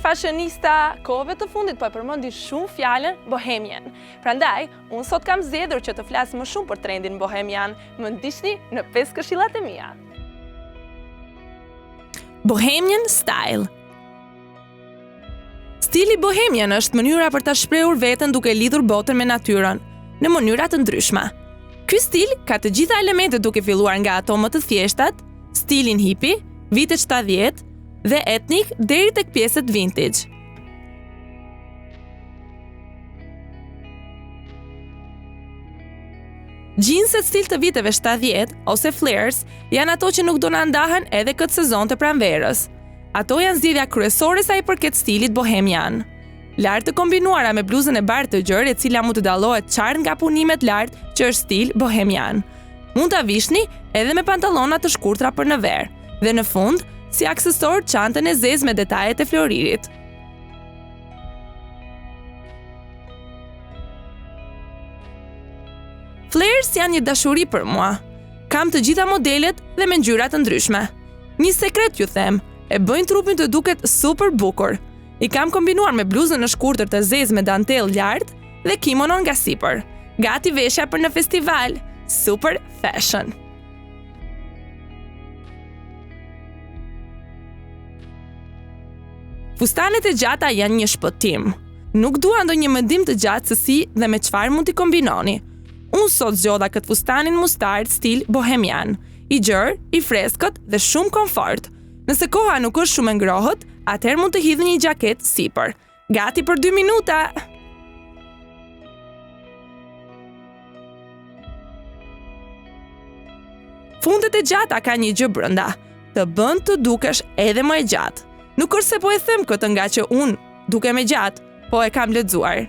fashionista kohëve të fundit po e përmendi shumë fjalën bohemian. Prandaj, unë sot kam zgjedhur që të flas më shumë për trendin bohemian. Më ndiqni në 5 këshillat e mia. Bohemian style. Stili bohemian është mënyra për ta shprehur veten duke lidhur botën me natyrën në mënyra të ndryshme. Ky stil ka të gjitha elementet duke filluar nga ato më të thjeshtat, stilin hippie, vitet 70 dhe etnik deri tek pjesët vintage. Jeanset stil të viteve 70 ose flares janë ato që nuk do na ndahen edhe këtë sezon të pranverës. Ato janë zgjedhja kryesore sa i përket stilit bohemian. Lartë të kombinuara me bluzën e bardhë të gjerë, e cila mund të dallohet qartë nga punimet lartë, që është stil bohemian. Mund ta vishni edhe me pantallona të shkurtra për në verë, dhe në fund, si aksesor çantën e zezë me detajet e floririt. Flares janë një dashuri për mua. Kam të gjitha modelet dhe me ngjyra të ndryshme. Një sekret ju them, e bëjnë trupin të duket super bukur. I kam kombinuar me bluzën e shkurtër të zezë me dantel lart dhe kimonon nga sipër. Gati veshja për në festival. Super fashion. Fustanet e gjata janë një shpëtim. Nuk dua ndonjë mendim të gjatë se si dhe me çfarë mund t'i kombinoni. Unë sot zgjodha këtë fustanin mustard stil bohemian, i gjerë, i freskët dhe shumë komfort. Nëse koha nuk është shumë e ngrohët, atëherë mund të hidhni një xhaketë sipër. Gati për 2 minuta. Fundet e gjata ka një gjë brenda, të bën të dukesh edhe më e gjatë. Nuk është se po e them këtë nga që unë dukem e gjatë, po e kam lexuar.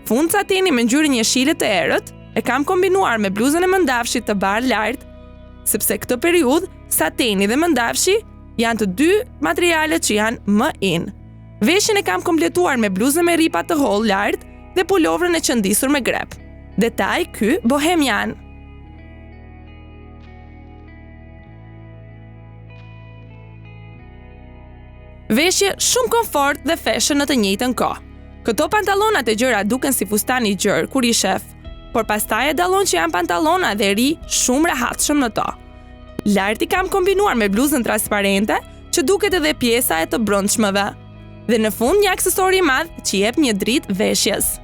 Fund sateni me ngjyrën jeshile të errët e kam kombinuar me bluzën e mëndafshit të bardhë lart, sepse këtë periudhë sateni dhe mëndafshi janë të dy materialet që janë më in. Veshjen e kam kompletuar me bluzën me ripa të hollë lart dhe pulovrën e qëndisur me grep. Detaj ky bohemian. Veshje shumë komfort dhe fashion në të njëjtën kohë. Këto pantallonat e gjëra duken si fustan i gjerë kur i shef, por pastaj e dallon që janë pantallona dhe ri shumë rehatshëm në to. Lart i kam kombinuar me bluzën transparente që duket edhe pjesa e të brendshmëve. Dhe në fund një aksesor i madh që jep një dritë veshjes.